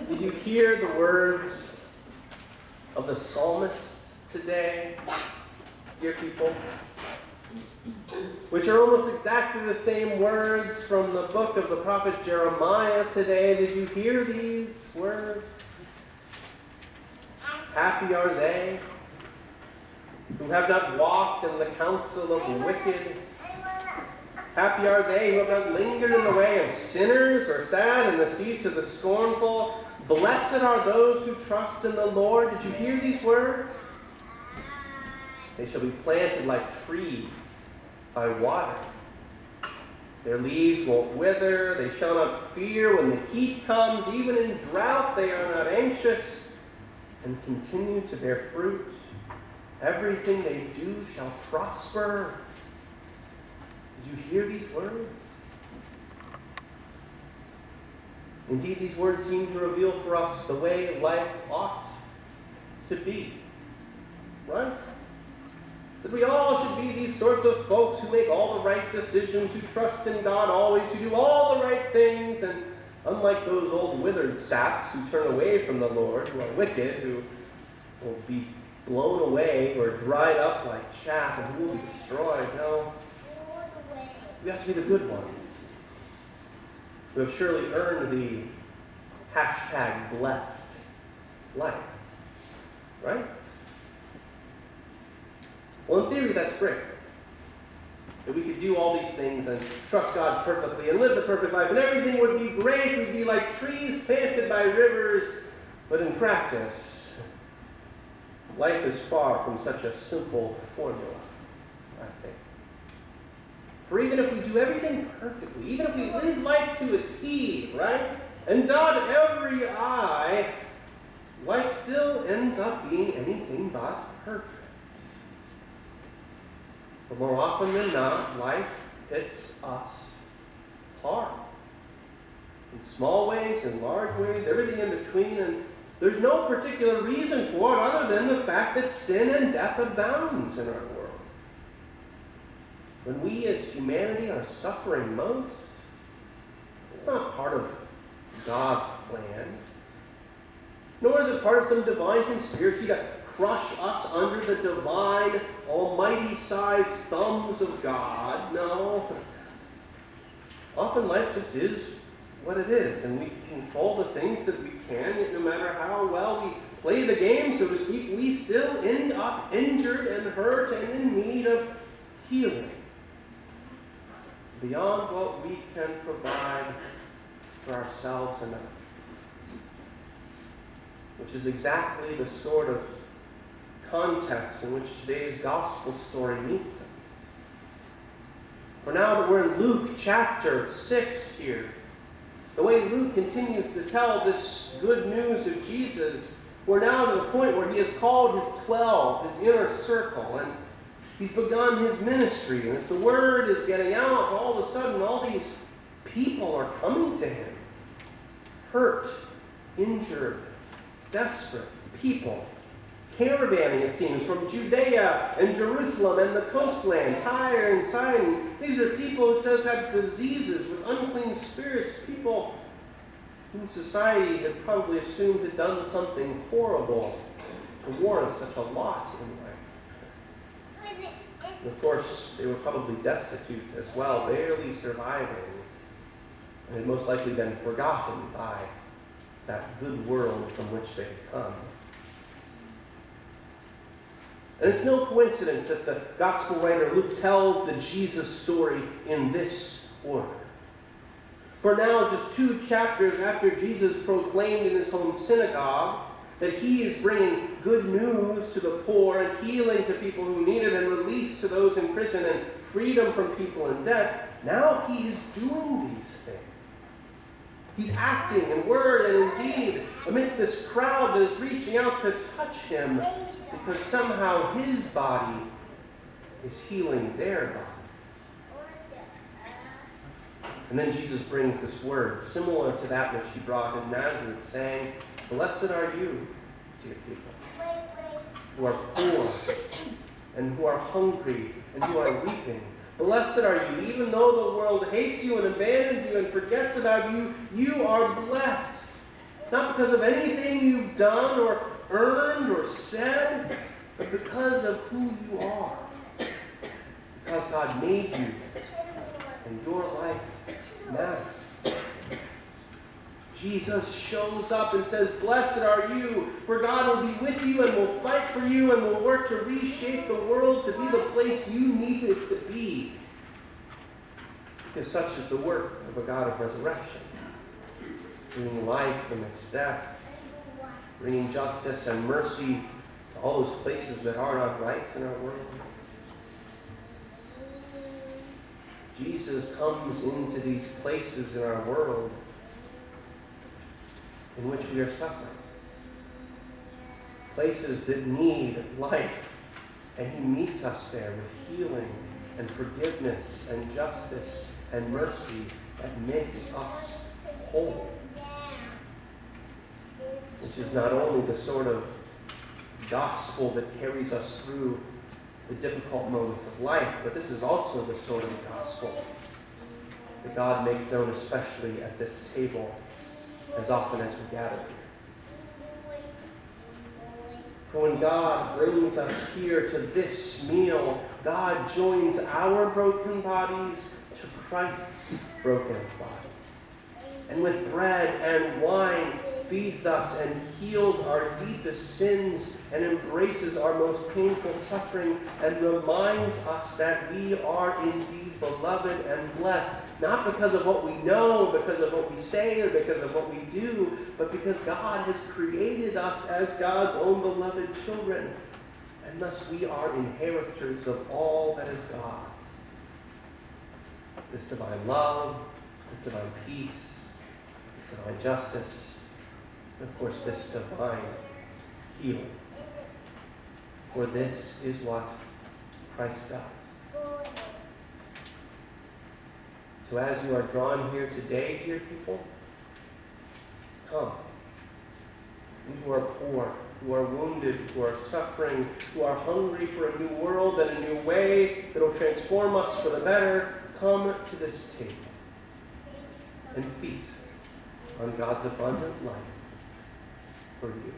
Did you hear the words of the psalmist today, dear people? Which are almost exactly the same words from the book of the prophet Jeremiah today. Did you hear these words? Happy are they who have not walked in the counsel of the wicked. Happy are they who have not lingered in the way of sinners or sat in the seats of the scornful. Blessed are those who trust in the Lord. Did you hear these words? They shall be planted like trees by water. Their leaves won't wither. They shall not fear when the heat comes. Even in drought they are not anxious and continue to bear fruit. Everything they do shall prosper. Did you hear these words? Indeed, these words seem to reveal for us the way life ought to be. Right? That we all should be these sorts of folks who make all the right decisions, who trust in God always, who do all the right things, and unlike those old withered saps who turn away from the Lord, who are wicked, who will be blown away or dried up like chaff and who will be destroyed. No. We have to be the good ones, who have surely earned the #blessed life. Right? Well, in theory, that's great. That we could do all these things and trust God perfectly and live the perfect life, and everything would be great. We'd be like trees planted by rivers. But in practice, life is far from such a simple formula, I think. For even if we do everything perfectly, even if we live life to a T, right, and dot every I, life still ends up being anything but perfect. But more often than not, life hits us hard. In small ways, in large ways, everything in between, and there's no particular reason for it other than the fact that sin and death abounds in our world. When we as humanity are suffering most, it's not part of God's plan, nor is it part of some divine conspiracy to crush us under the divine, almighty-sized thumbs of God. No. Often life just is what it is, and we control the things that we can, yet no matter how well we play the game, so to speak, we still end up injured and hurt and in need of healing beyond what we can provide for ourselves and others. Which is exactly the sort of context in which today's gospel story meets us. For now that we're in Luke chapter 6 here, the way Luke continues to tell this good news of Jesus, we're now to the point where he has called his 12, his inner circle, and he's begun his ministry. And as the word is getting out, all of a sudden all these people are coming to him. Hurt, injured, desperate people. Caravanning, it seems, from Judea and Jerusalem and the coastland, Tyre and Sidon. These are people, it says, have diseases with unclean spirits, people whom society had probably assumed had done something horrible to warrant such a lot in life. And of course, they were probably destitute as well, barely surviving, and had most likely been forgotten by that good world from which they had come. And it's no coincidence that the gospel writer Luke tells the Jesus story in this order. For now, just 2 chapters after Jesus proclaimed in his home synagogue that he is bringing good news to the poor and healing to people who need it and release to those in prison and freedom from people in debt, now he is doing these things. He's acting in word and in deed amidst this crowd that is reaching out to touch him because somehow his body is healing their body. And then Jesus brings this word, similar to that which he brought in Nazareth, saying, "Blessed are you, dear people, who are poor and who are hungry and who are weeping. Blessed are you, even though the world hates you and abandons you and forgets about you, you are blessed. Not because of anything you've done or earned or said, but because of who you are. Because God made you, and your life matters. Jesus shows up and says, "Blessed are you, for God will be with you and will fight for you and will work to reshape the world to be the place you need it to be." Because such is the work of a God of resurrection, bringing life amidst death, bringing justice and mercy to all those places that are not right in our world. Jesus comes into these places in our world in which we are suffering. Places that need life. And he meets us there with healing and forgiveness and justice and mercy that makes us whole. Which is not only the sort of gospel that carries us through the difficult moments of life, but this is also the sort of gospel that God makes known, especially at this table, as often as we gather here. For when God brings us here to this meal, God joins our broken bodies to Christ's broken body. And with bread and wine, feeds us and heals our deepest sins and embraces our most painful suffering and reminds us that we are indeed beloved and blessed, not because of what we know, because of what we say, or because of what we do, but because God has created us as God's own beloved children, and thus we are inheritors of all that is God's. This divine love, this divine peace, this divine justice, and of course, this divine healing. For this is what Christ does. So as you are drawn here today, dear people, come. You who are poor, who are wounded, who are suffering, who are hungry for a new world and a new way that will transform us for the better, come to this table and feast on God's abundant life for you.